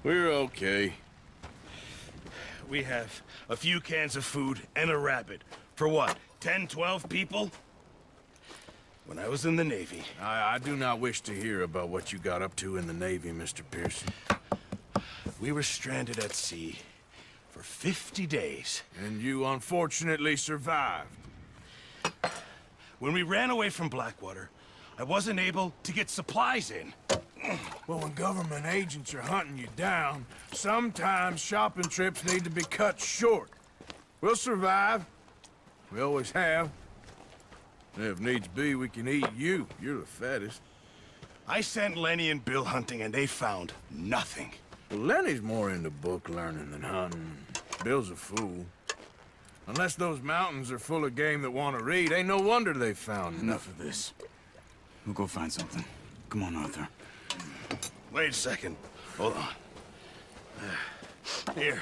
We're okay. We have a few cans of food and a rabbit. For what, 10, 12 people? When I was in the Navy... I do not wish to hear about what you got up to in the Navy, Mr. Pearson. We were stranded at sea for 50 days. And you unfortunately survived. When we ran away from Blackwater, I wasn't able to get supplies in. Well, when government agents are hunting you down, sometimes shopping trips need to be cut short. We'll survive. We always have. And if needs be, we can eat you. You're the fattest. I sent Lenny and Bill hunting, and they found nothing. Well, Lenny's more into book learning than hunting. Bill's a fool. Unless those mountains are full of game that want to read, ain't no wonder they found Enough of this. We'll go find something. Come on, Arthur. Wait a second. Hold on. Here.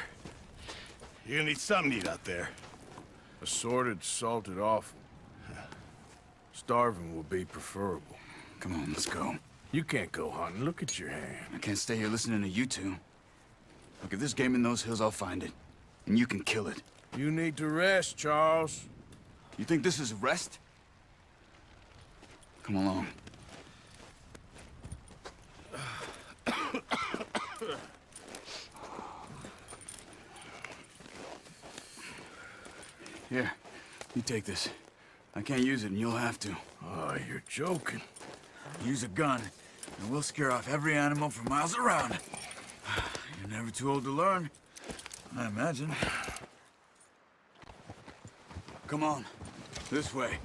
You're gonna need something to eat out there. Assorted, salted offal. Starving will be preferable. Come on, let's go. You can't go hunting. Look at your hand. I can't stay here listening to you two. Look, if there's game in those hills, I'll find it. And you can kill it. You need to rest, Charles. You think this is rest? Come along. Here, you take this. I can't use it, and you'll have to. Oh, you're joking. Use a gun, and we'll scare off every animal for miles around. You're never too old to learn, I imagine. Come on, this way.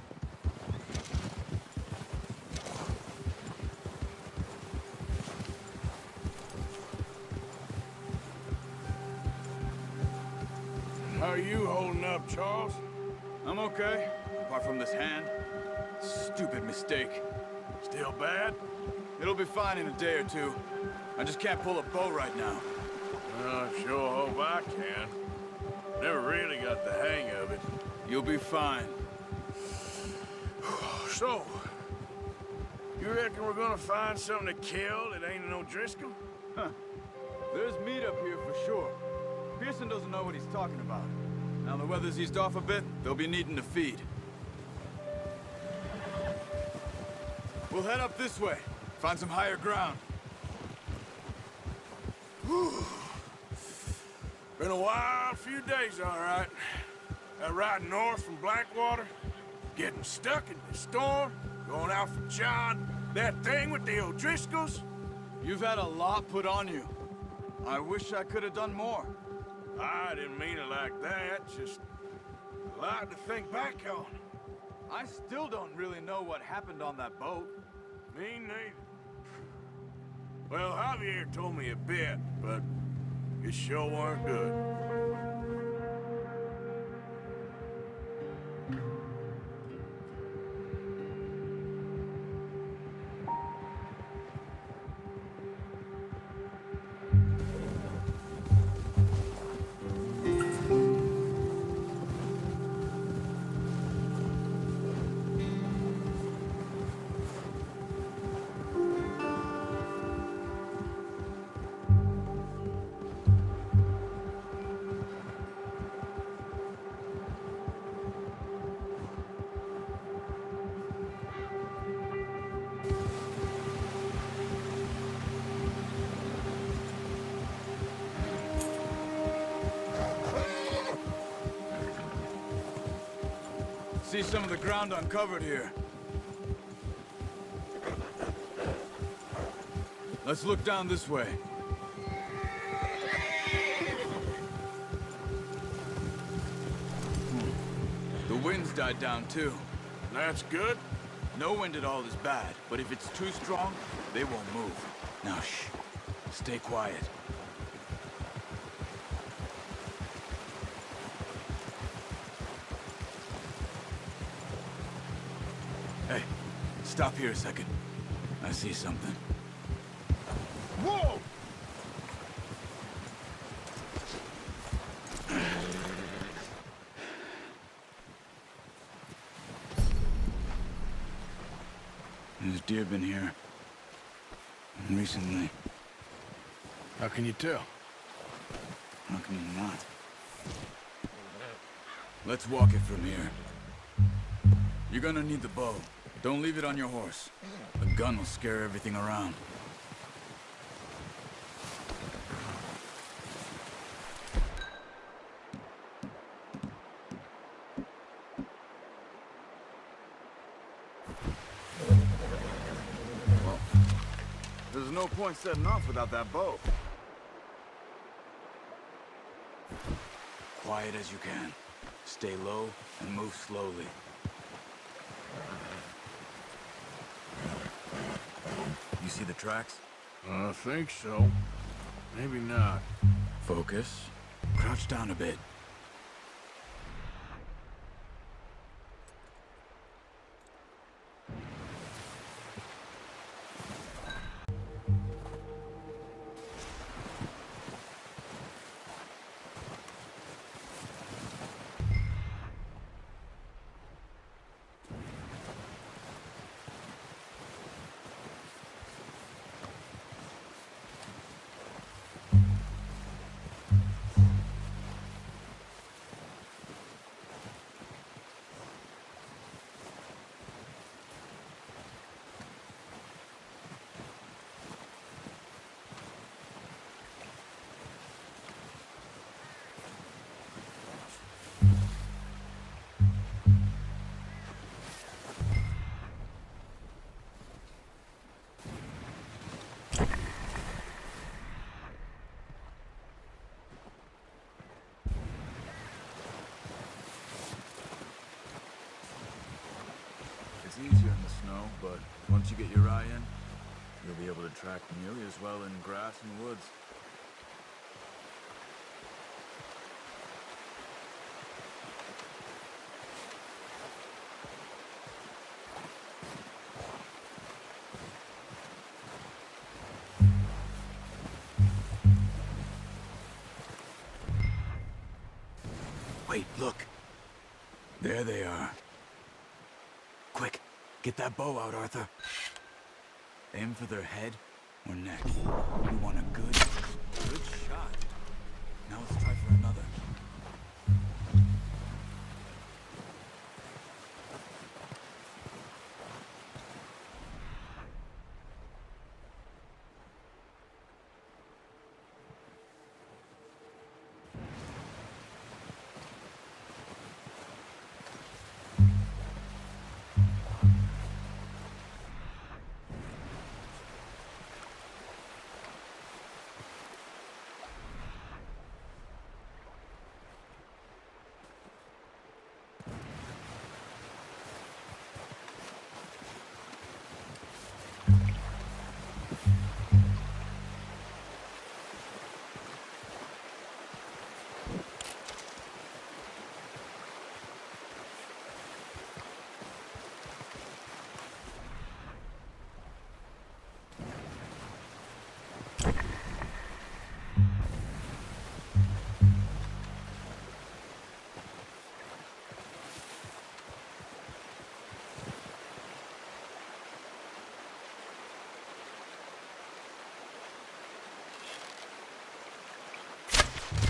How are you holding up, Charles? I'm okay, apart from this hand. Stupid mistake. Still bad? It'll be fine in a day or two. I just can't pull a bow right now. I sure hope I can. Never really got the hang of it. You'll be fine. So, you reckon we're gonna find something to kill that ain't no Driscoll? Huh. There's meat up here for sure. Pearson doesn't know what he's talking about. Now the weather's eased off a bit, they'll be needing to feed. We'll head up this way. Find some higher ground. Whew. Been a wild few days, all right. That ride north from Blackwater, getting stuck in the storm, going out for John, that thing with the O'Driscolls. You've had a lot put on you. I wish I could have done more. I didn't mean it like that, just a lot to think back on. I still don't really know what happened on that boat. Me neither. Well, Javier told me a bit, but it sure weren't good. See some of the ground uncovered here. Let's look down this way. The wind's died down too. That's good. No wind at all is bad, but if it's too strong, they won't move. Now shh. Stay quiet. Hey, stop here a second. I see something. Whoa! There's deer been here. Recently. How can you tell? How can you not? Let's walk it from here. You're gonna need the bow. Don't leave it on your horse. The gun will scare everything around. Well, there's no point setting off without that bow. Quiet as you can. Stay low and move slowly. You see the tracks? I think so. Maybe not. Focus. Crouch down a bit. It's easier in the snow, but once you get your eye in, you'll be able to track nearly as well in grass and woods. Wait, look. There they are. Quick, get that bow out, Arthur. Aim for their head or neck. We want a good shot. Now let's try for another.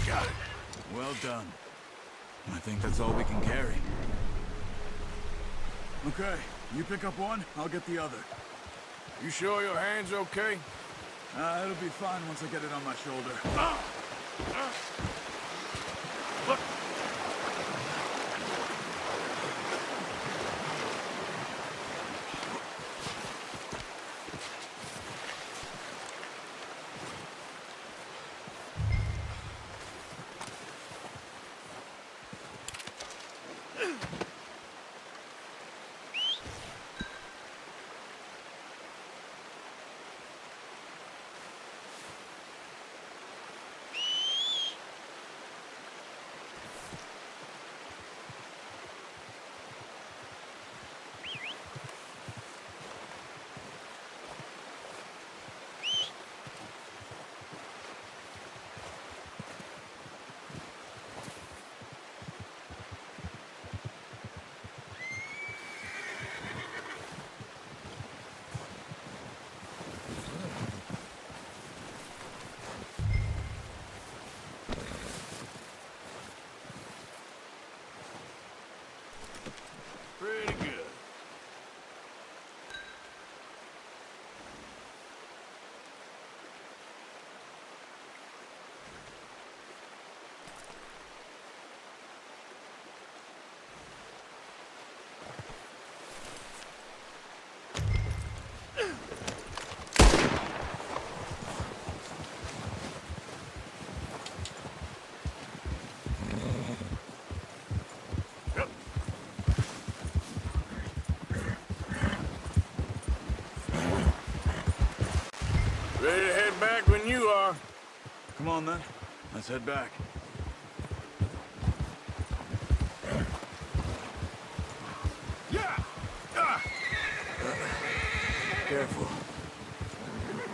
Got it. Well done. I think that's all we can carry. Okay, you pick up one, I'll get the other. You sure your hand's okay? It'll be fine once I get it on my shoulder. Look! Ready to head back when you are. Come on, then. Let's head back. Yeah! Ah! Careful.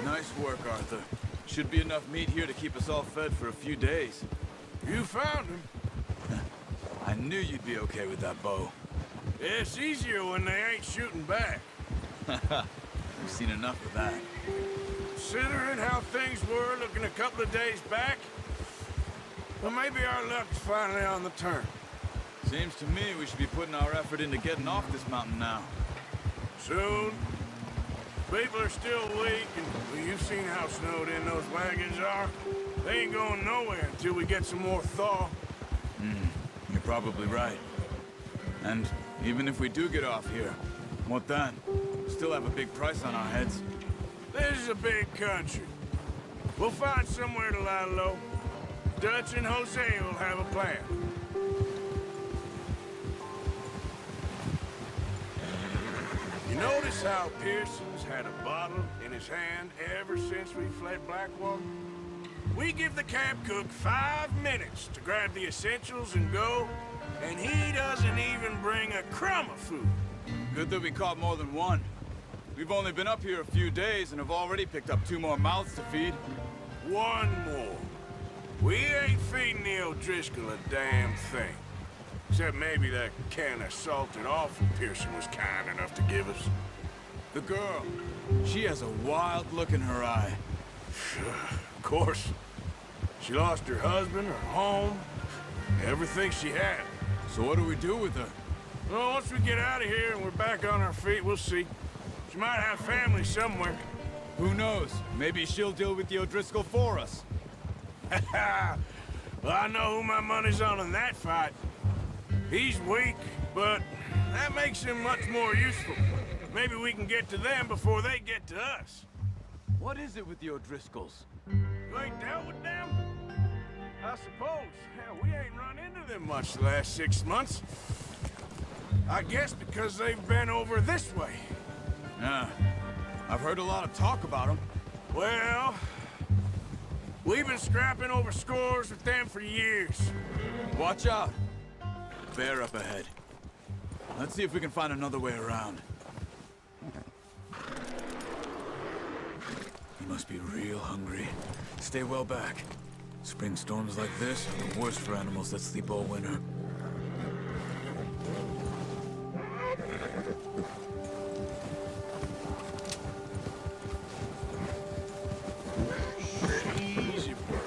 Nice work, Arthur. Should be enough meat here to keep us all fed for a few days. You found him. I knew you'd be okay with that bow. It's easier when they ain't shooting back. We've seen enough of that. Considering how things were looking a couple of days back, well, maybe our luck's finally on the turn. Seems to me we should be putting our effort into getting off this mountain now. Soon. People are still weak, and well, you've seen how snowed in those wagons are. They ain't going nowhere until we get some more thaw. You're probably right. And even if we do get off here, what then? Still have a big price on our heads. This is a big country. We'll find somewhere to lie low. Dutch and Jose will have a plan. You notice how Pearson's had a bottle in his hand ever since we fled Blackwater? We give the camp cook 5 minutes to grab the essentials and go, and he doesn't even bring a crumb of food. Good that we caught more than one. We've only been up here a few days and have already picked up 2 more mouths to feed. 1 more. We ain't feeding the O'Driscoll a damn thing. Except maybe that can of salted offal Pearson was kind enough to give us. The girl, she has a wild look in her eye. Of course. She lost her husband, her home, everything she had. So what do we do with her? Well, once we get out of here and we're back on our feet, we'll see. She might have family somewhere. Who knows? Maybe she'll deal with the O'Driscoll for us. Well, I know who my money's on in that fight. He's weak, but that makes him much more useful. Maybe we can get to them before they get to us. What is it with the O'Driscolls? You ain't dealt with them? I suppose. Hell, we ain't run into them much the last 6 months. I guess because they've been over this way. Yeah, I've heard a lot of talk about them. Well, we've been scrapping over scores with them for years. Watch out. Bear up ahead. Let's see if we can find another way around. He must be real hungry. Stay well back. Spring storms like this are the worst for animals that sleep all winter. Easy, boy.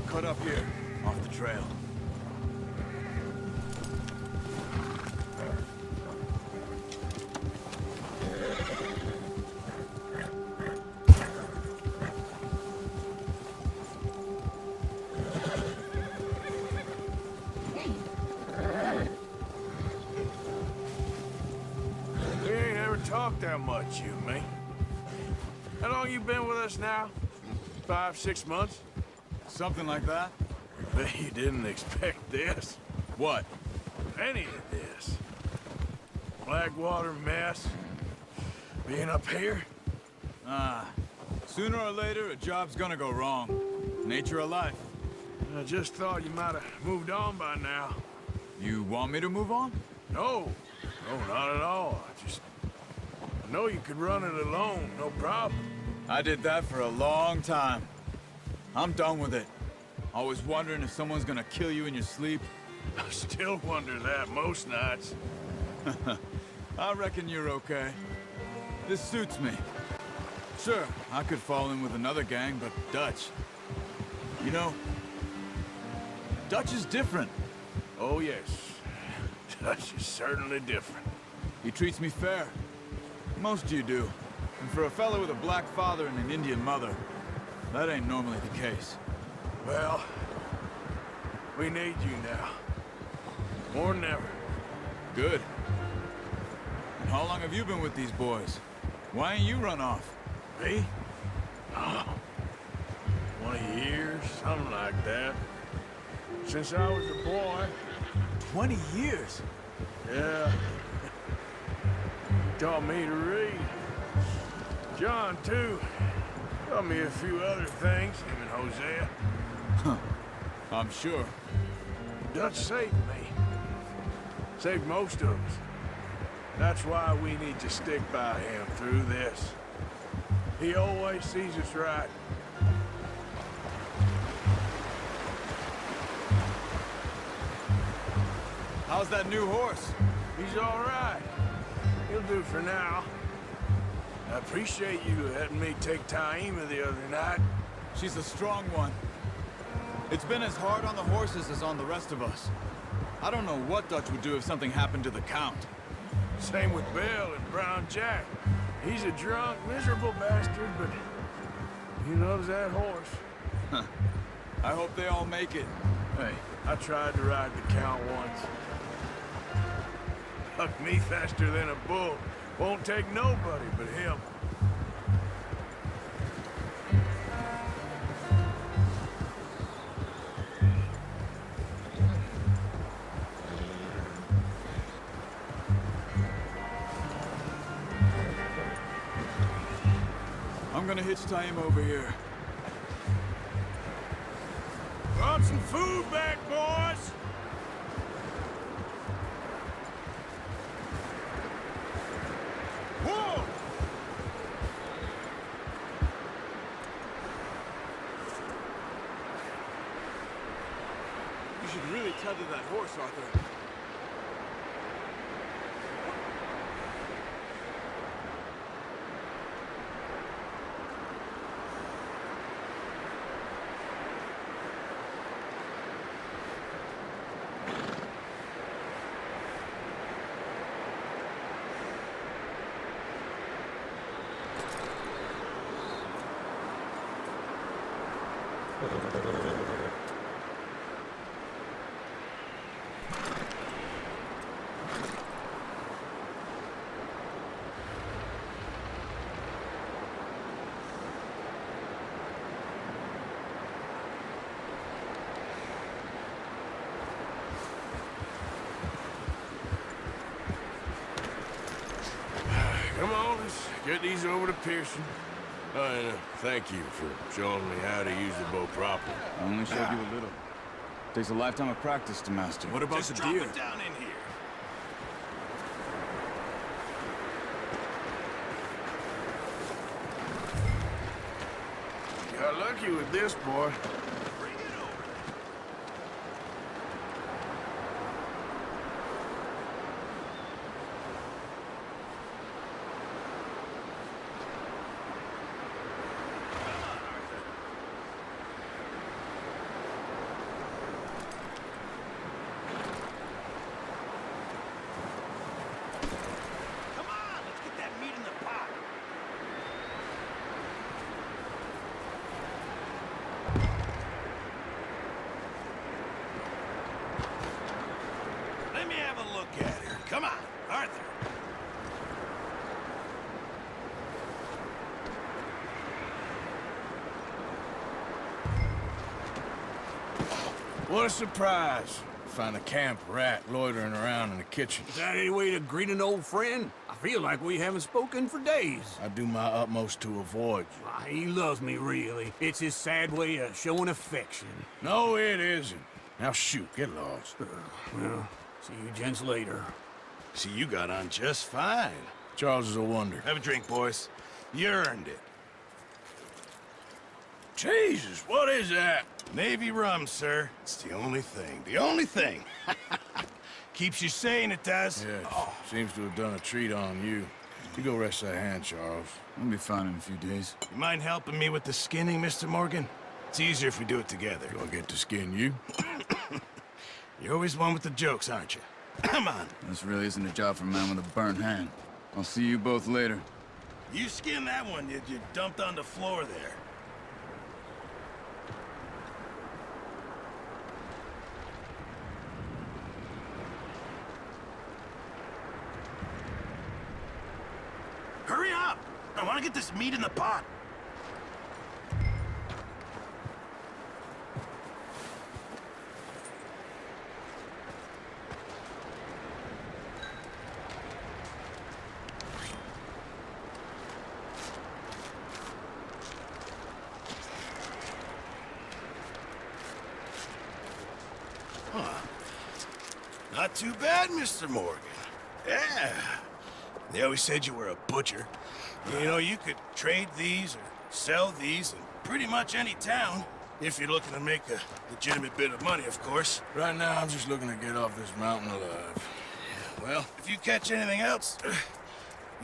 Cut up here, off the trail. We ain't ever talked that much, you and me. How long you been with us now? 5, 6 months? Something like that? Bet you didn't expect this. What? Any of this. Blackwater mess. Being up here? Sooner or later, a job's gonna go wrong. Nature of life. I just thought you might have moved on by now. You want me to move on? No. No, not at all. I know you could run it alone, no problem. I did that for a long time. I'm done with it. Always wondering if someone's gonna kill you in your sleep. I still wonder that most nights. I reckon you're okay. This suits me. Sure, I could fall in with another gang, but Dutch... You know, Dutch is different. Oh, yes. Dutch is certainly different. He treats me fair. Most you do. And for a fellow with a black father and an Indian mother, that ain't normally the case. Well, we need you now. More than ever. Good. And how long have you been with these boys? Why ain't you run off? Me? Oh, 20 years, something like that. Since I was a boy. 20 years? Yeah. taught me to read. John, too. Taught me a few other things, him and Hosea. I'm sure. Dutch saved me. Saved most of us. That's why we need to stick by him through this. He always sees us right. How's that new horse? He's all right. He'll do for now. I appreciate you letting me take Taima the other night. She's a strong one. It's been as hard on the horses as on the rest of us. I don't know what Dutch would do if something happened to the Count. Same with Bill and Brown Jack. He's a drunk, miserable bastard, but he loves that horse. I hope they all make it. Hey, I tried to ride the Count once. Hucked me faster than a bull. Won't take nobody but him. I'm gonna hitch Taima over here. Brought some food back, boys! Whoa! You should really tether that horse, Arthur. Come on, let's get these over to Pearson. And thank you for showing me how to use the bow properly. I only showed you a little. Takes a lifetime of practice to master. What about Just the drop deer? it down in here. Got lucky with this, boy. Bring it over. Come on, let's get that meat in the pot. Let me have a look at her. Come on, Arthur. What a surprise. Find a camp rat loitering around in the kitchen. Is that any way to greet an old friend? I feel like we haven't spoken for days. I do my utmost to avoid you. Why, he loves me, really. It's his sad way of showing affection. No, it isn't. Now shoot, get lost. Well, see you gents later. See, you got on just fine. Charles is a wonder. Have a drink, boys. You earned it. Jesus, what is that? Navy rum, sir. It's the only thing. The only thing. Keeps you sane, it does. Yes, seems to have done a treat on you. You go rest that hand, Charles. I'll be fine in a few days. You mind helping me with the skinning, Mr. Morgan? It's easier if we do it together. Do I get to skin you? You're always one with the jokes, aren't you? Come on. This really isn't a job for a man with a burnt hand. I'll see you both later. You skin that one you dumped on the floor there. Hurry up! I want to get this meat in the pot. Not too bad, Mr. Morgan. Yeah. They always said you were a butcher. You know, you could trade these or sell these in pretty much any town. If you're looking to make a legitimate bit of money, of course. Right now, I'm just looking to get off this mountain alive. Well, if you catch anything else,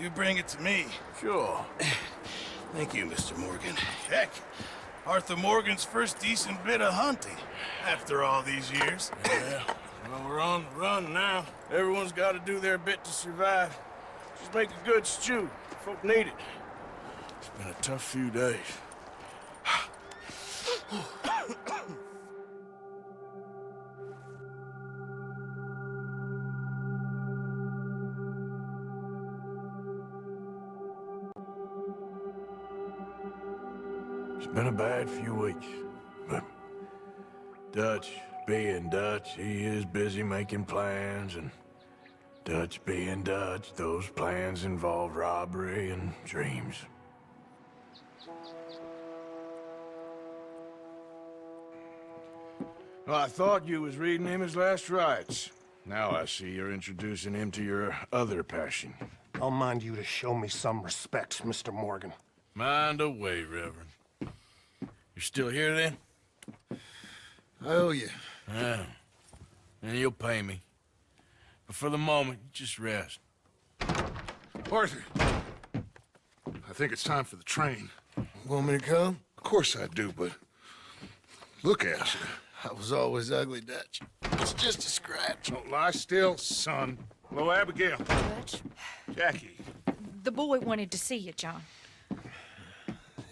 you bring it to me. Sure. Thank you, Mr. Morgan. Heck, Arthur Morgan's first decent bit of hunting after all these years. Yeah. Well, we're on the run now. Everyone's got to do their bit to survive. Just make a good stew. Folk need it. It's been a tough few days. It's been a bad few weeks, but Dutch being Dutch, he is busy making plans, and Dutch being Dutch, those plans involve robbery and dreams. Well, I thought you was reading him his last rites. Now I see you're introducing him to your other passion. I'll mind you to show me some respect, Mr. Morgan. Mind away, Reverend. You still here, then? I owe you. Yeah. And you'll pay me. But for the moment, just rest. Arthur, I think it's time for the train. Want me to come? Of course I do, but look at you. I was always ugly, Dutch. It's just a scratch. Don't lie still, son. Hello, Abigail. Dutch, Jackie. the boy wanted to see you, John.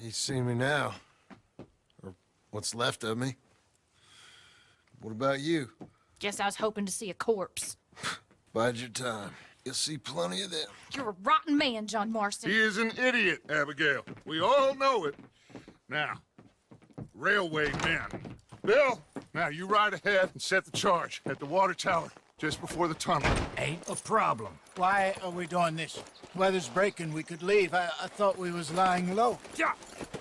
He's seen me now. Or what's left of me. What about you? Guess I was hoping to see a corpse. Bide your time. You'll see plenty of them. You're a rotten man, John Marston. He is an idiot, Abigail. We all know it. Now, railway men. Bill, now you ride ahead and set the charge at the water tower just before the tunnel. Ain't a problem. Why are we doing this? Weather's breaking. We could leave. I thought we was lying low. Yeah,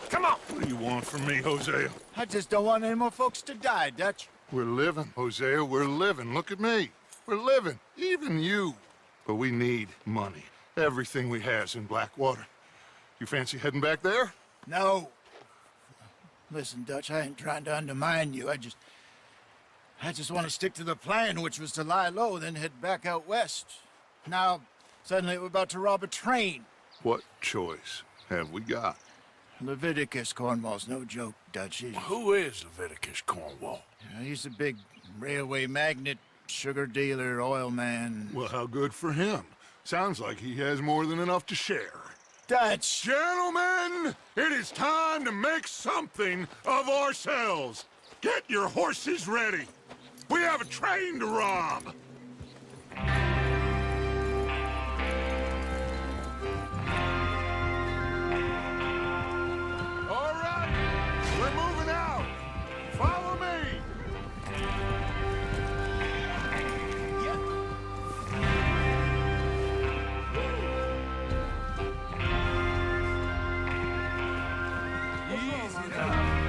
come on. What do you want from me, Hosea? I just don't want any more folks to die, Dutch. We're living, Hosea. We're living. Look at me. We're living. Even you. But we need money. Everything we has in Blackwater. You fancy heading back there? No. Listen, Dutch, I ain't trying to undermine you. I just want to stick to the plan, which was to lie low, then head back out west. Now, suddenly we're about to rob a train. What choice have we got? Leviticus Cornwall's no joke, Dutch. Who is Leviticus Cornwall? He's a big railway magnate, sugar dealer, oil man. Well, how good for him. Sounds like he has more than enough to share. Dutch! Gentlemen, it is time to make something of ourselves. Get your horses ready. We have a train to rob. All right, we're moving out. Follow me. Easy now.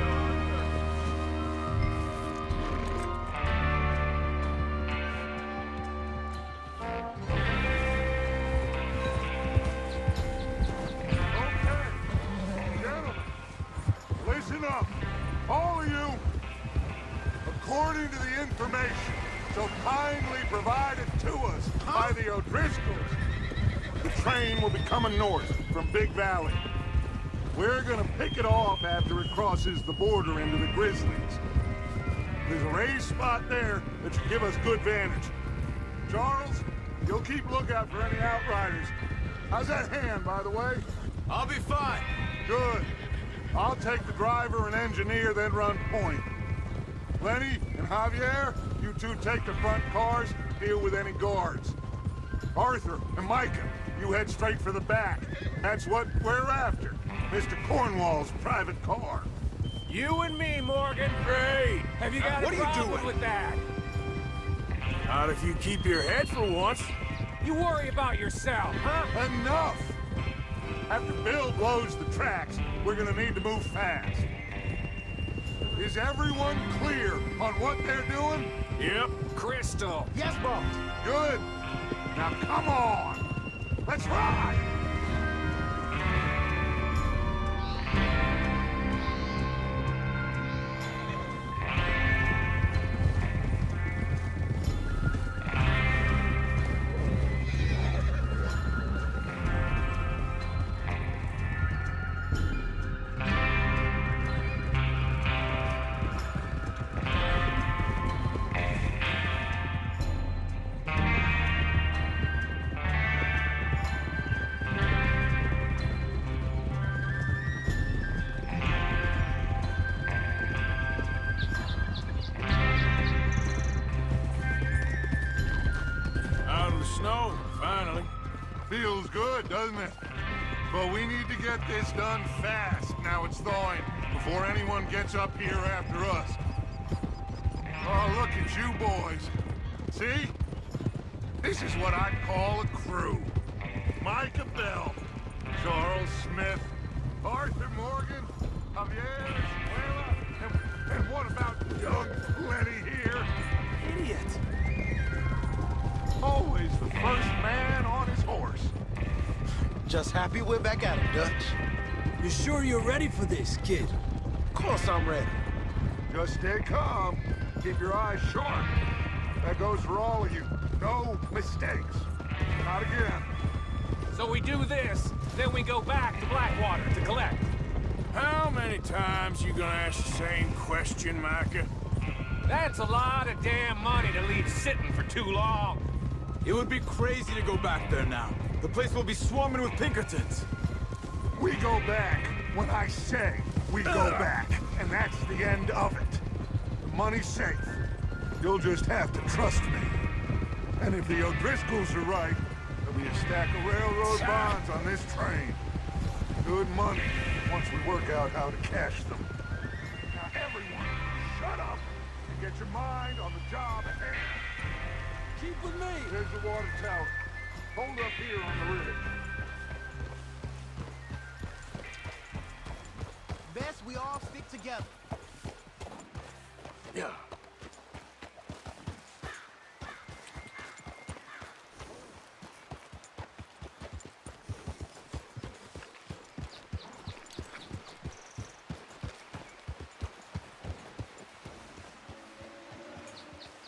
Listen up, all of you. According to the information so kindly provided to us by the O'Driscolls, the train will be coming north from Big Valley. We're gonna pick it off after it crosses the border into the Grizzlies. There's a raised spot there that should give us good vantage. Charles, you'll keep lookout for any outriders. How's that hand, by the way? I'll be fine. Good. I'll take the driver and engineer, then run point. Lenny and Javier, you two take the front cars, deal with any guards. Arthur and Micah, you head straight for the back. That's what we're after. Mr. Cornwall's private car. You and me, Morgan. Great. Have you got a problem with that? Not if you keep your head for once. You worry about yourself, huh? Enough! After Bill blows the tracks, we're gonna need to move fast. Is everyone clear on what they're doing? Yep, crystal. Yes, boss. Good. Now come on. Let's ride. Out of the snow, finally. Feels good, doesn't it? But we need to get this done fast. Now it's thawing, before anyone gets up here after us. Oh, look at you boys. See? This is what I call a crew. Micah Bell, Charles Smith, Arthur Morgan, Javier Escuela, and what about Doug Lenny here? Idiot! Always the first man on his horse. Just happy we're back at it, Dutch. You sure you're ready for this, kid? Of course I'm ready. Just stay calm. Keep your eyes sharp. That goes for all of you. No mistakes. Not again. So we do this, then we go back to Blackwater to collect. How many times you gonna ask the same question, Micah? That's a lot of damn money to leave sitting for too long. It would be crazy to go back there now. The place will be swarming with Pinkertons. We go back when I say we go back. And that's the end of it. The money's safe. You'll just have to trust me. And if the O'Driscolls are right, there'll be a stack of railroad bonds on this train. Good money, once we work out how to cash them. Now everyone, shut up and get your mind on the job at hand. Keep with me! There's the water tower. Hold up here on the ridge. Best we all stick together. Yeah.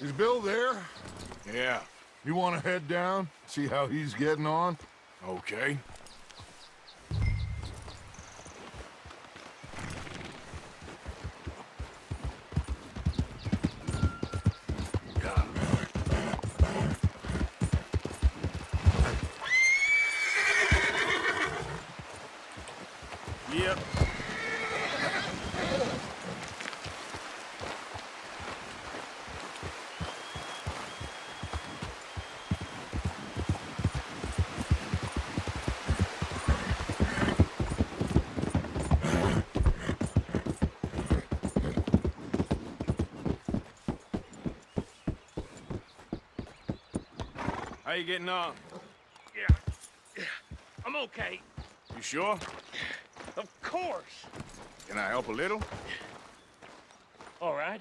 Is Bill there? Yeah. You want to head down, see how he's getting on? Okay. Yep. How you getting on? Yeah. I'm okay. You sure? Of course. Can I help a little? All right.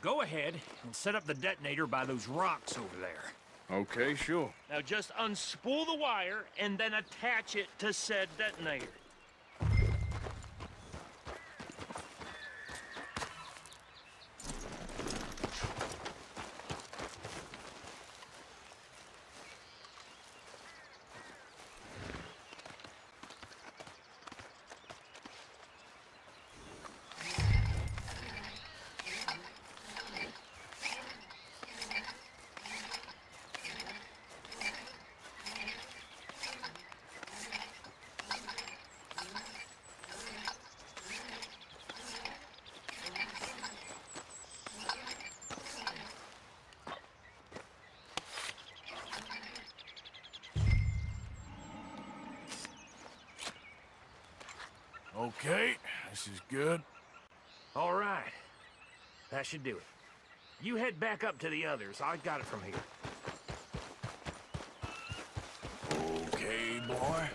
Go ahead and set up the detonator by those rocks over there. Okay, sure. Now just unspool the wire and then attach it to said detonator. Okay, this is good. All right. That should do it. You head back up to the others. I got it from here. Okay, boy.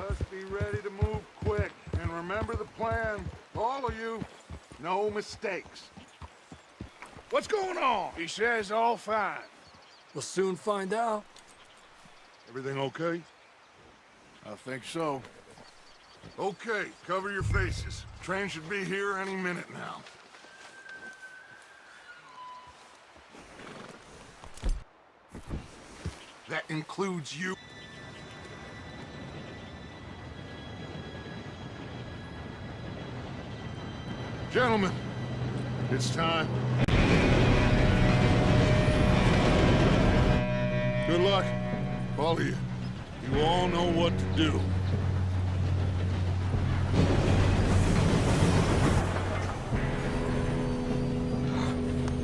Just be ready to move quick. And remember the plan. All of you, no mistakes. What's going on? He says all fine. We'll soon find out. Everything okay? I think so. Okay, cover your faces. Train should be here any minute now. That includes you. Gentlemen, it's time. Good luck, all of you. You all know what to do.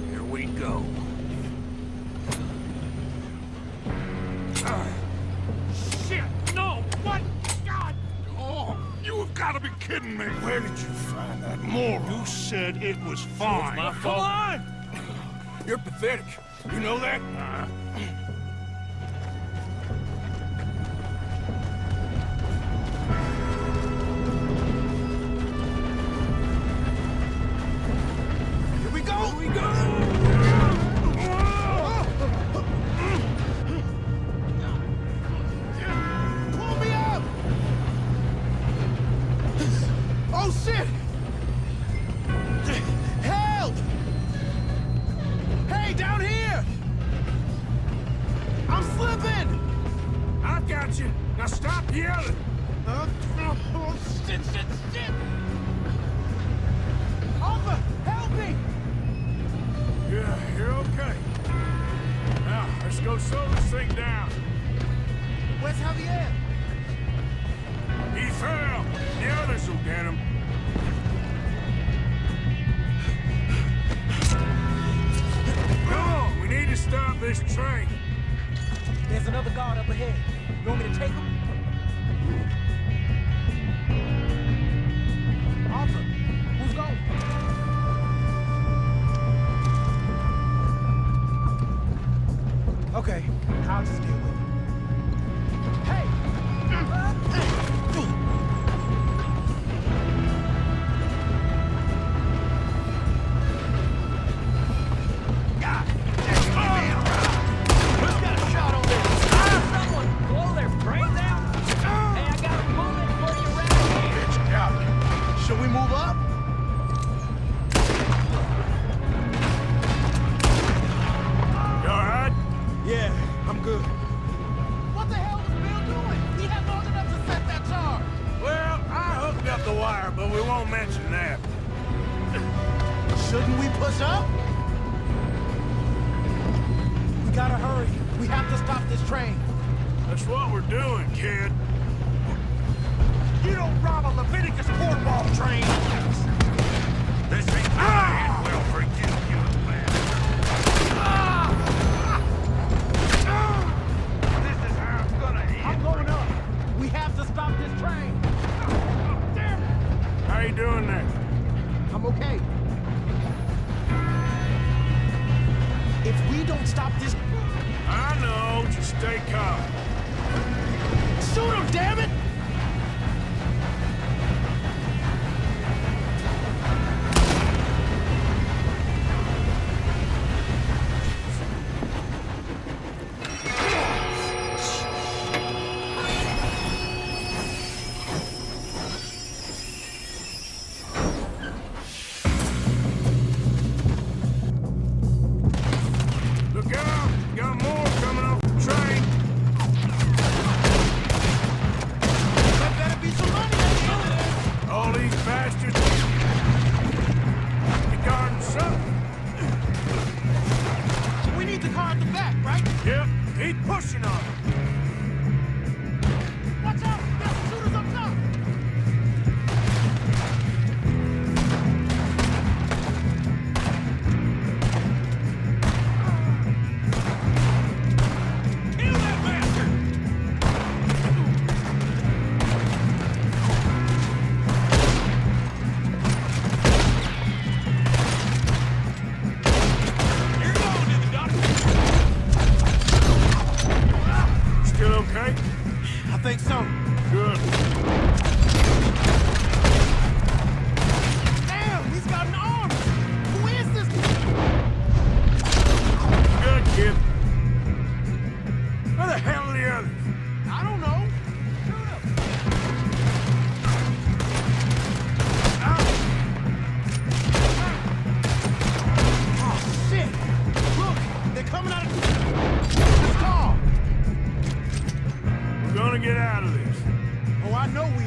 Here we go. Shit! No! What? God! Oh, you have got to be kidding me. Where did you find that moron? You said it was fine. My Come fault. on! You're pathetic. You know that? Here we go! Here we go! Pull me up! Oh, shit! Help! Hey, down here! I'm slipping! I got you. Now stop yelling. Oh, shit, shit, shit! Arthur, help me! You're okay. Now, let's go slow this thing down. Where's Javier? He fell. The others will get him. Come on, we need to stop this train. There's another guard up ahead. You want me to take him? Arthur, who's going? Okay, I'll just deal with it. Hey! Someone blow their brains out? Hey, I got a bullet for you right here. Should we move up? You all right? Yeah, I'm good. What the hell was Bill doing? He had long enough to set that charge. Well, I hooked up the wire, but we won't mention that. Shouldn't we push up? We gotta hurry. We have to stop this train. That's what we're doing, kid. You don't rob a Leviticus cornball train. This ain't gonna end well for you, you man. This is how it's gonna end. I'm going up. We have to stop this train. Damn it! How you doing there? I'm okay. If we don't stop this... I know, just stay calm. Shoot him, damn it! Look out! Got more coming off the train.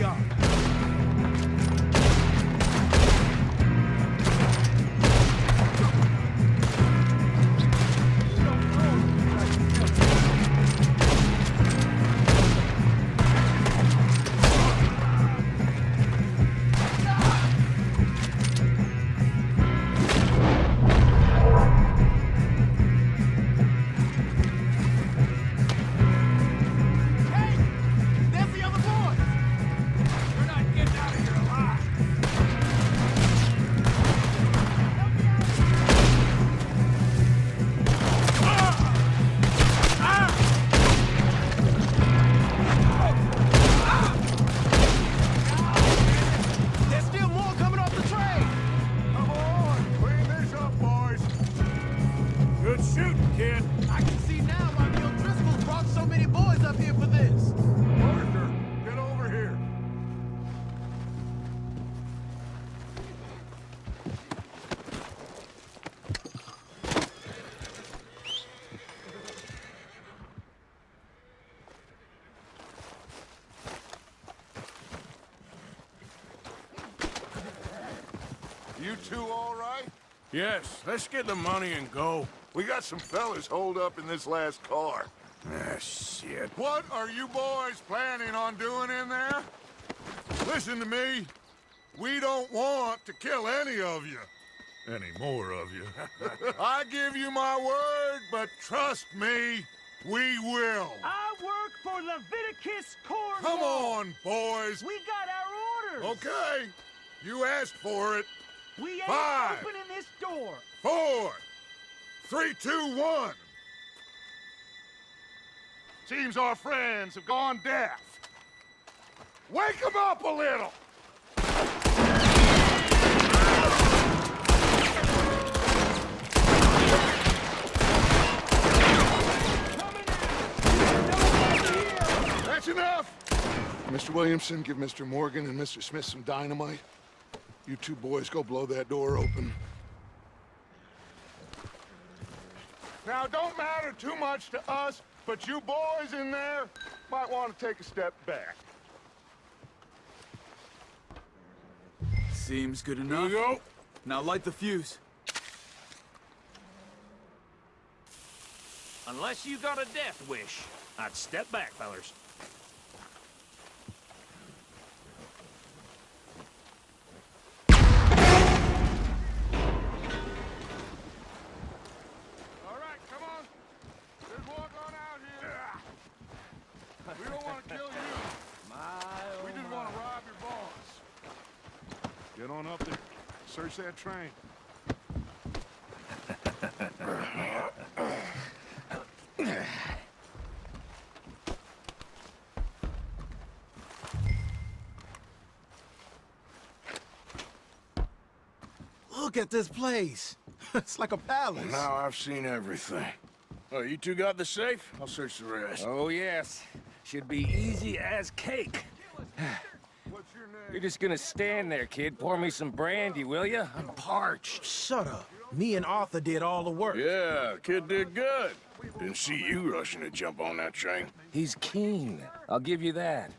we are. Good shooting, kid. I can see now why Bill Driscoll brought so many boys up here for this. Arthur, get over here. You two all right? Yes, let's get the money and go. We got some fellas holed up in this last car. Ah, shit. What are you boys planning on doing in there? Listen to me. We don't want to kill any of you. Any more of you. I give you my word, but trust me, we will. I work for Leviticus Corps. Come on, boys. We got our orders. Okay. You asked for it. We ain't 5, opening this door. 4, 3, 2, 1. Seems our friends have gone deaf. Wake them up a little! That's enough! Mr. Williamson, give Mr. Morgan and Mr. Smith some dynamite. You two boys go blow that door open. Now, don't matter too much to us, but you boys in there might want to take a step back. Seems good Here enough. we go. Now light the fuse. Unless you got a death wish, I'd step back, fellers. All right, come on. Just walk on out here. We don't want to kill you. We just want to rob your boss. Get on up there. Search that train. Look at this place. It's like a palace. Now I've seen everything. Oh, you two got the safe? I'll search the rest. Oh, yes. Should be easy as cake. What's your name? You're just gonna stand there, kid. Pour me some brandy, will you? I'm parched. Shut up. Me and Arthur did all the work. Yeah, kid did good. Didn't see you rushing to jump on that train. He's keen. I'll give you that.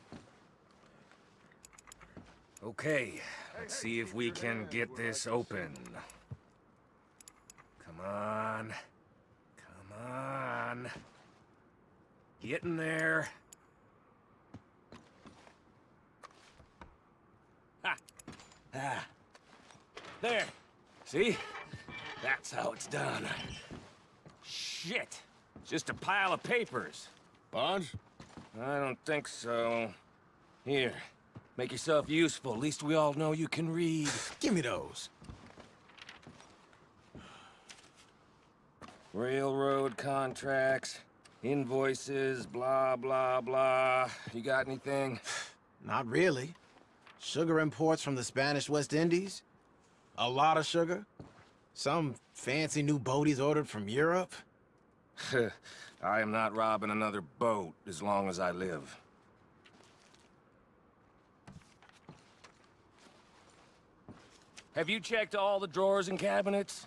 Okay, let's see if we can get this open. Come on. Come on. Get in there. Ha! Ah. There. See? That's how it's done. Shit. Just a pile of papers. Bonds? I don't think so. Here. Make yourself useful. At least we all know you can read. Give me those. Railroad contracts, invoices, blah, blah, blah. You got anything? Not really. Sugar imports from the Spanish West Indies. A lot of sugar. Some fancy new boat he's ordered from Europe. I am not robbing another boat as long as I live. Have you checked all the drawers and cabinets?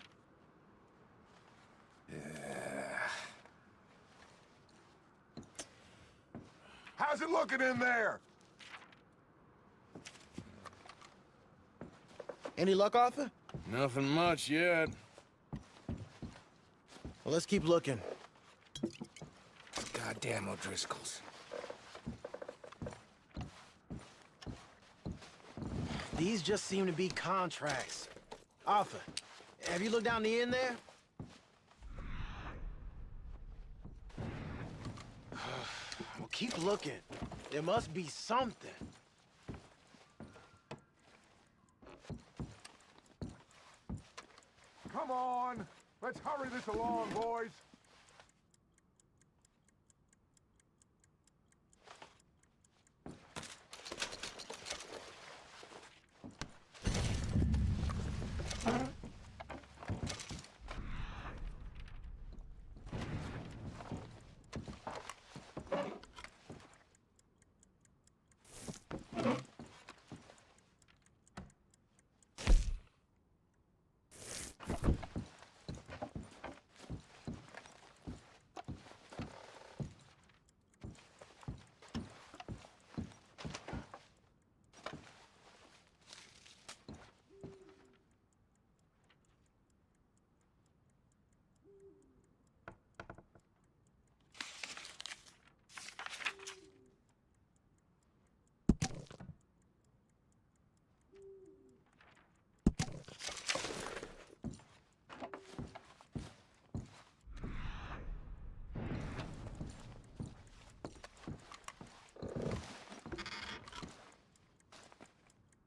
How's it looking in there? Any luck, Arthur? Nothing much yet. Well, let's keep looking. Goddamn O'Driscolls. These just seem to be contracts. Arthur, have you looked down the end there? Well, keep looking. There must be something. Come on! Let's hurry this along, boys!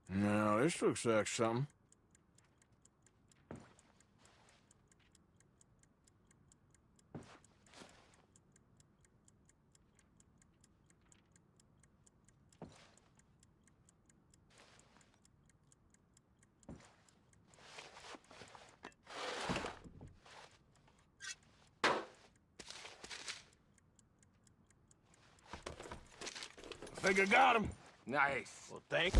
Now, this looks like something. I think I got him. Nice. Well, thank.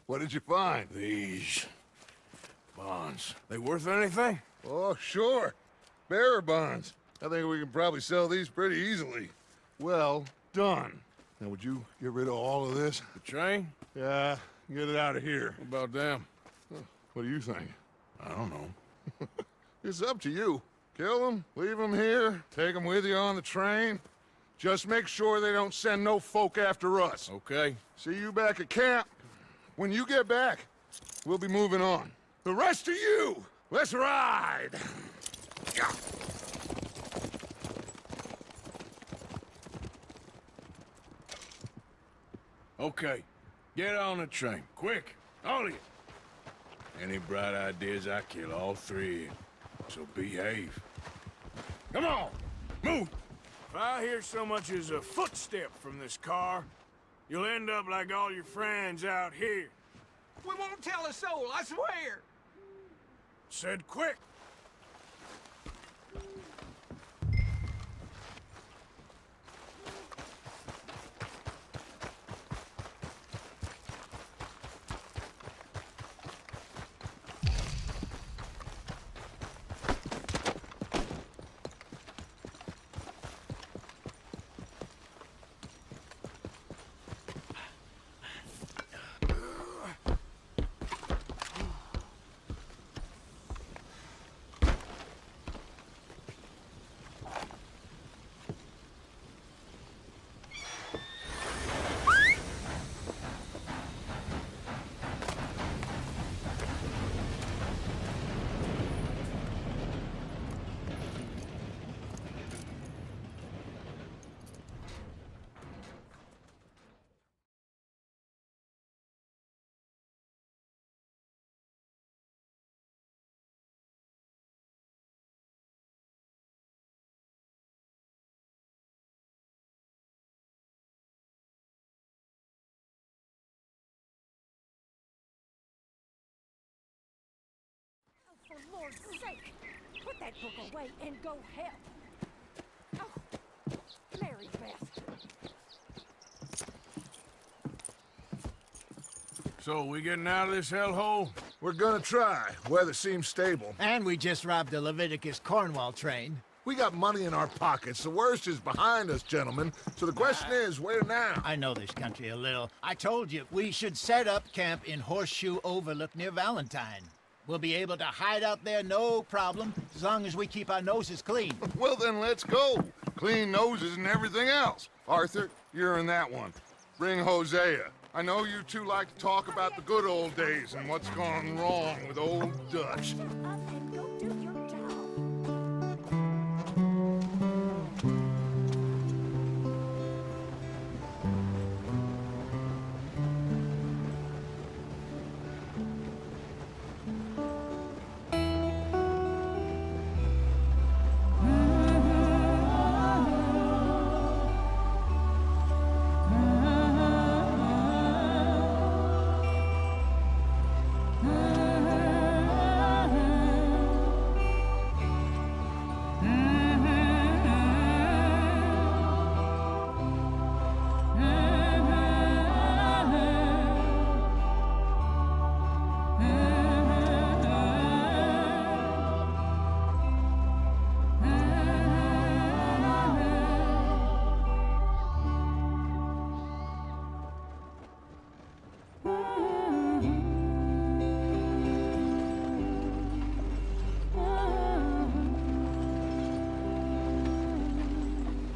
What did you find? These bonds. They worth anything? Oh, sure. Bearer bonds. I think we can probably sell these pretty easily. Well done. Now, would you get rid of all of this? The train? Yeah, get it out of here. What about them? What do you think? I don't know. It's up to you. Kill them, leave them here, take them with you on the train. Just make sure they don't send no folk after us. Okay. See you back at camp. When you get back, we'll be moving on. The rest of you, let's ride! Okay. Get on the train. Quick. All of you. Any bright ideas, I kill all three. So behave. Come on! Move! If I hear so much as a footstep from this car, you'll end up like all your friends out here. We won't tell a soul, I swear! Said quick! Lord's sake! Put that book away and go help. Oh, Mary Beth. So, we getting out of this hellhole? We're gonna try. Weather seems stable. And we just robbed the Leviticus Cornwall train. We got money in our pockets. The worst is behind us, gentlemen. So the question is, where now? I know this country a little. I told you, we should set up camp in Horseshoe Overlook near Valentine. We'll be able to hide out there no problem, as long as we keep our noses clean. Well, then let's go. Clean noses and everything else. Arthur, you're in that one. Bring Hosea. I know you two like to talk about the good old days and what's gone wrong with old Dutch. Shut up and go do your job.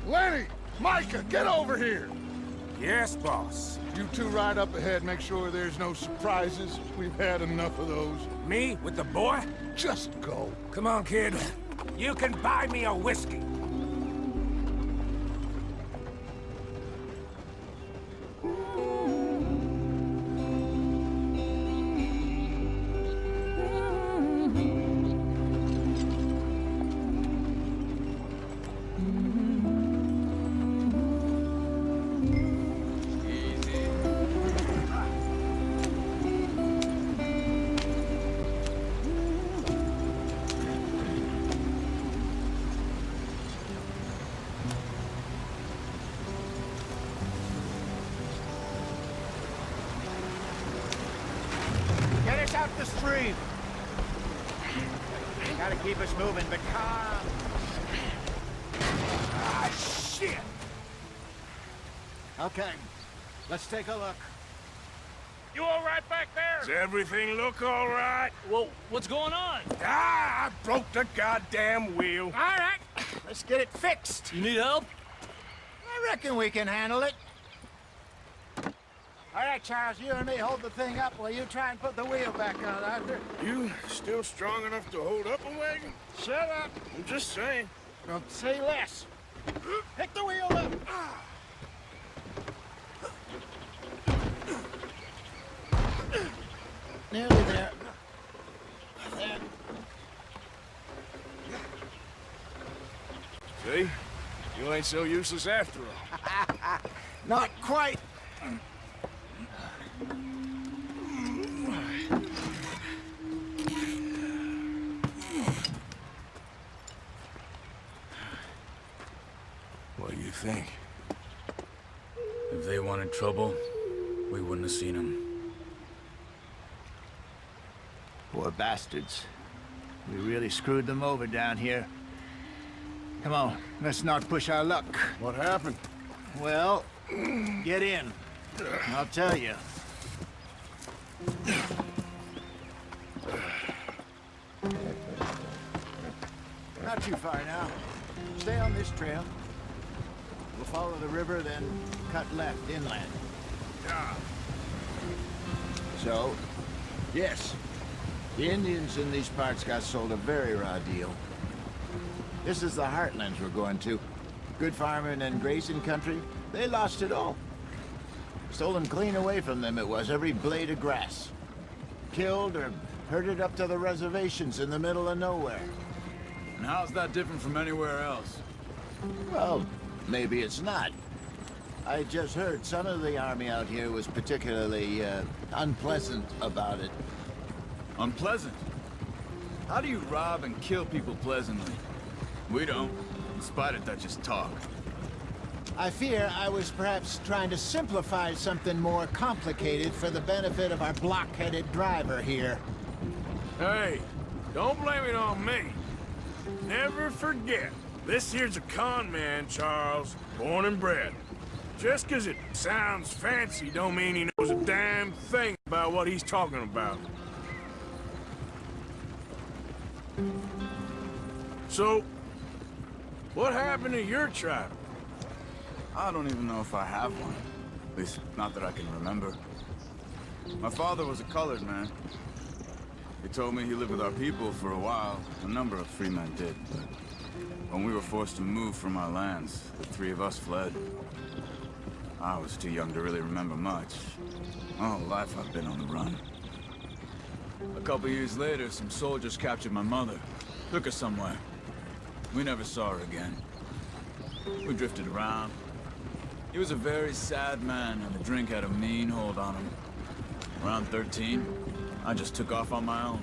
Lenny! Micah, get over here! Yes, boss. You two ride up ahead, make sure there's no surprises. We've had enough of those. Me with the boy? Just go. Come on, kid. You can buy me a whiskey. Get us out the stream. Gotta keep us moving, but calm. Ah, shit! Okay, let's take a look. You all right back there? Does everything look all right? Well, what's going on? Ah, I broke the goddamn wheel. All right, let's get it fixed. You need help? I reckon we can handle it. All right, Charles, you and me hold the thing up while you try and put the wheel back on, Arthur. You still strong enough to hold up a wagon? Shut up. I'm just saying. Don't say less. Pick the wheel up. Nearly there. There. See? You ain't so useless after all. Not quite. What do you think? If they wanted trouble, we wouldn't have seen them. Poor bastards. We really screwed them over down here. Come on, let's not push our luck. What happened? Well, get in. I'll tell you. Not too far now. Stay on this trail. We'll follow the river, then cut left inland. So, yes, the Indians in these parts got sold a very raw deal. This is the heartlands we're going to. Good farming and grazing country, they lost it all. Stolen clean away from them it was, every blade of grass. Killed or herded up to the reservations in the middle of nowhere. And how's that different from anywhere else? Well, maybe it's not. I just heard some of the army out here was particularly, unpleasant about it. Unpleasant? How do you rob and kill people pleasantly? We don't, in spite of Dutch's talk. I fear I was perhaps trying to simplify something more complicated for the benefit of our block-headed driver here. Hey, don't blame it on me. Never forget, this here's a con man, Charles, born and bred. Just 'cause it sounds fancy don't mean he knows a damn thing about what he's talking about. So, what happened to your tribe? I don't even know if I have one. At least, not that I can remember. My father was a colored man. He told me he lived with our people for a while. A number of free men did, but when we were forced to move from our lands, the three of us fled. I was too young to really remember much. My whole life I've been on the run. A couple years later, some soldiers captured my mother. Took her somewhere. We never saw her again. We drifted around. He was a very sad man, and the drink had a mean hold on him. Around 13, I just took off on my own.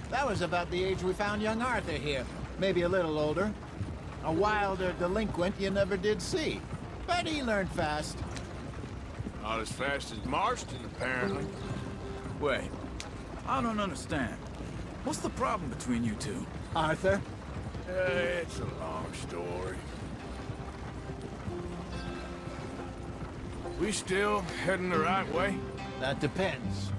That was about the age we found young Arthur here. Maybe a little older. A wilder delinquent you never did see. But he learned fast. Not as fast as Marston, apparently. Wait, I don't understand. What's the problem between you two? Arthur? It's a long story. We still heading the right way? That depends.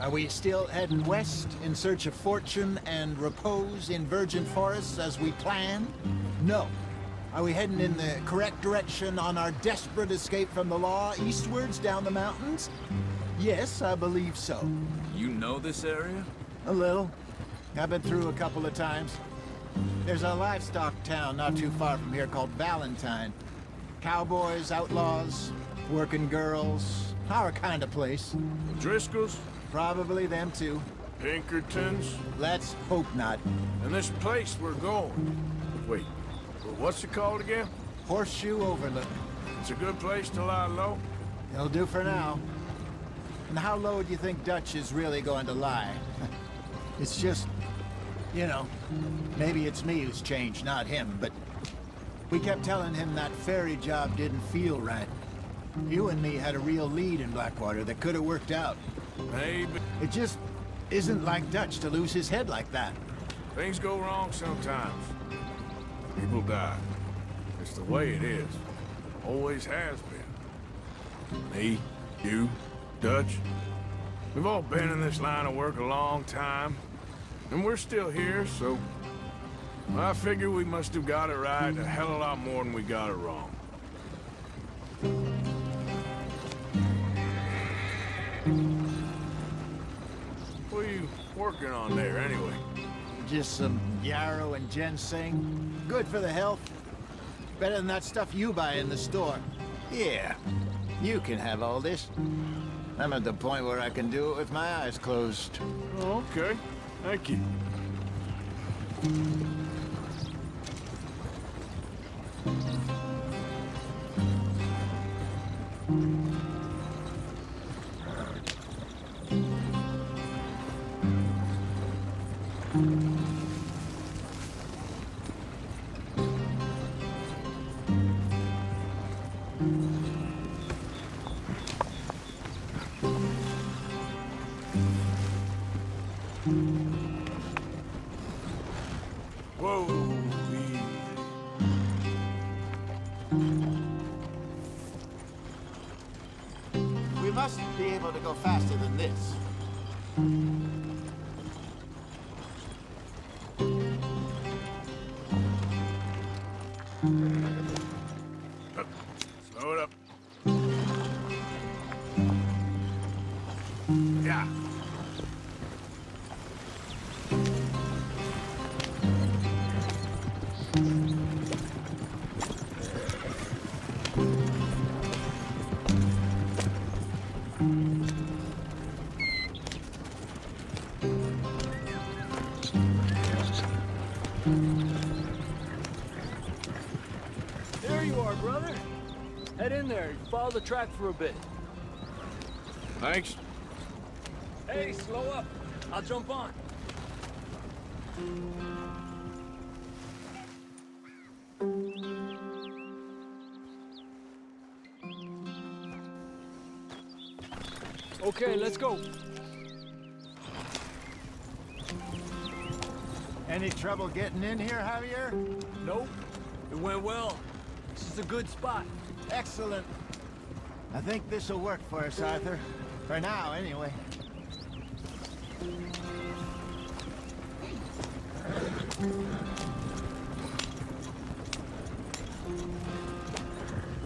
Are we still heading west in search of fortune and repose in virgin forests as we planned? No. Are we heading in the correct direction on our desperate escape from the law eastwards down the mountains? Yes, I believe so. You know this area? A little. I've been through a couple of times. There's a livestock town not too far from here called Valentine. Cowboys, outlaws, working girls, our kind of place. Driscolls? Probably them too. Pinkertons? Let's hope not. And this place we're going. Wait, what's it called again? Horseshoe Overlook. It's a good place to lie low? It'll do for now. And how low do you think Dutch is really going to lie? It's just, you know, maybe it's me who's changed, not him, but we kept telling him that ferry job didn't feel right. You and me had a real lead in Blackwater that could have worked out. Maybe. It just isn't like Dutch to lose his head like that. Things go wrong sometimes. People die. It's the way it is. Always has been. Me, you, Dutch. We've all been in this line of work a long time. And we're still here, so... I figure we must have got it right a hell of a lot more than we got it wrong. What are you working on there, anyway? Just some yarrow and ginseng. Good for the health. Better than that stuff you buy in the store. Yeah, you can have all this. I'm at the point where I can do it with my eyes closed. Oh, okay. Thank you. Whoa. We must be able to go faster than this. Slow it up. Yeah. There you are, brother. Head in there. Follow the track for a bit. Thanks. Hey, slow up. I'll jump on. Okay, let's go. Any trouble getting in here, Javier? Nope. It went well. This is a good spot. Excellent. I think this'll work for us, Arthur. For now, anyway.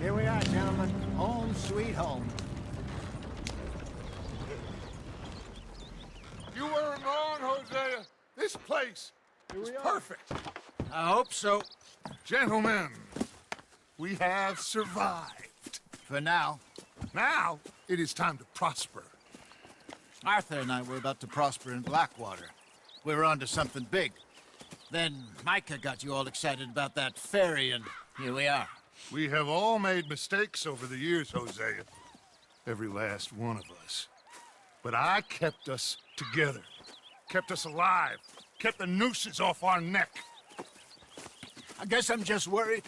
Here we are, gentlemen. Home sweet home. You weren't wrong, Hosea. This place is perfect. I hope so. Gentlemen, we have survived. For now. Now, it is time to prosper. Arthur and I were about to prosper in Blackwater. We were onto something big. Then Micah got you all excited about that ferry, and here we are. We have all made mistakes over the years, Hosea. Every last one of us. But I kept us together. Kept us alive. Kept the nooses off our neck. I guess I'm just worried.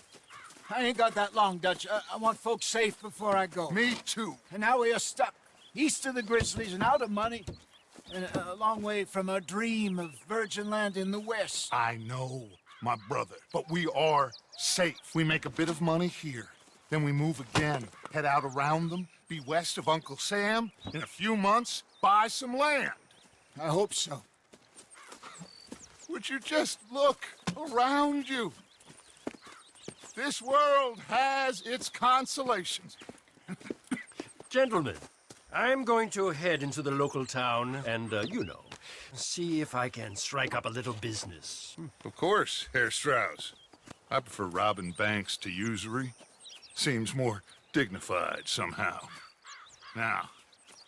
I ain't got that long, Dutch. I want folks safe before I go. Me too. And now we are stuck, east of the Grizzlies and out of money, and a long way from our dream of virgin land in the west. I know, my brother, but we are safe. We make a bit of money here, then we move again, head out around them, be west of Uncle Sam, in a few months, buy some land. I hope so. Would you just look around you? This world has its consolations. Gentlemen, I'm going to head into the local town and, see if I can strike up a little business. Of course, Herr Strauss. I prefer robbing banks to usury. Seems more dignified somehow. Now,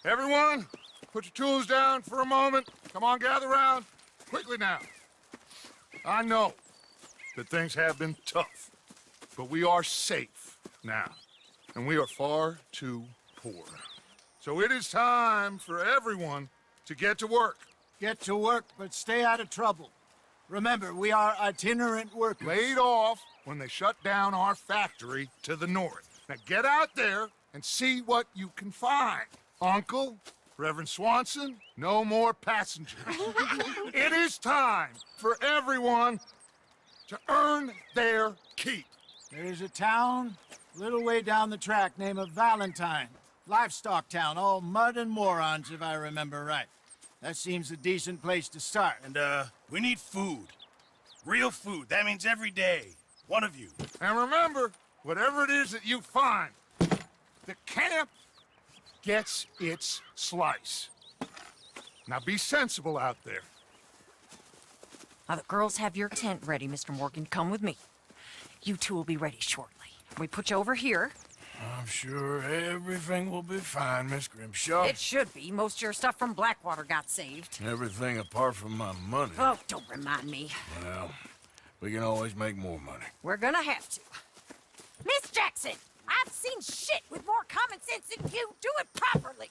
everyone, put your tools down for a moment. Come on, gather round. Quickly now. I know that things have been tough, but we are safe now, and we are far too poor. So it is time for everyone to get to work. Get to work, but stay out of trouble. Remember, we are itinerant workers. Laid off when they shut down our factory to the north. Now get out there and see what you can find. Uncle, Reverend Swanson, no more passengers. It is time for everyone to earn their keep. There's a town a little way down the track named Valentine. Livestock town, all mud and morons, if I remember right. That seems a decent place to start. And, we need food. Real food. That means every day. One of you. And remember, whatever it is that you find, the camp gets its slice. Now be sensible out there. Now, the girls have your tent ready, Mr. Morgan. Come with me. You two will be ready shortly. We put you over here. I'm sure everything will be fine, Miss Grimshaw. It should be. Most of your stuff from Blackwater got saved. Everything apart from my money. Oh, don't remind me. Well, we can always make more money. We're gonna have to. Miss Jackson, I've seen shit with more common sense than you. Do it properly.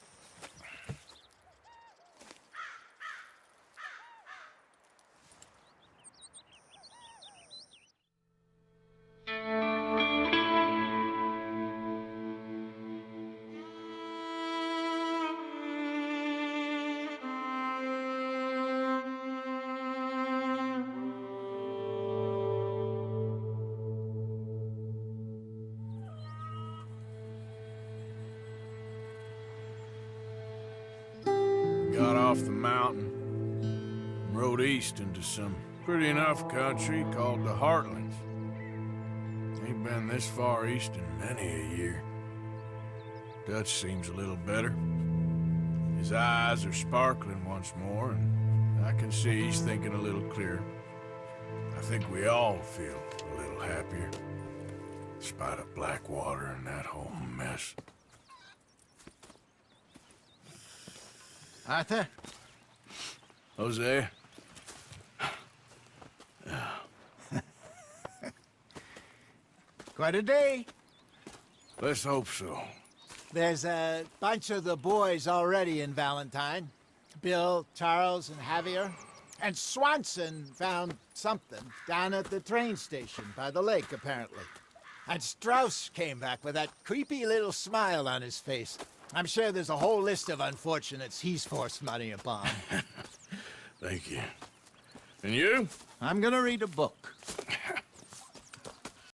Got off the mountain, rode east into some pretty enough country called the Heartlands. Ain't been this far east in many a year. Dutch seems a little better. His eyes are sparkling once more, and I can see he's thinking a little clearer. I think we all feel a little happier, in spite of Blackwater and that whole mess. Arthur? Jose? Quite a day. Let's hope so. There's a bunch of the boys already in Valentine. Bill, Charles, and Javier. And Swanson found something down at the train station by the lake, apparently. And Strauss came back with that creepy little smile on his face. I'm sure there's a whole list of unfortunates he's forced money upon. Thank you. And you? I'm gonna read a book.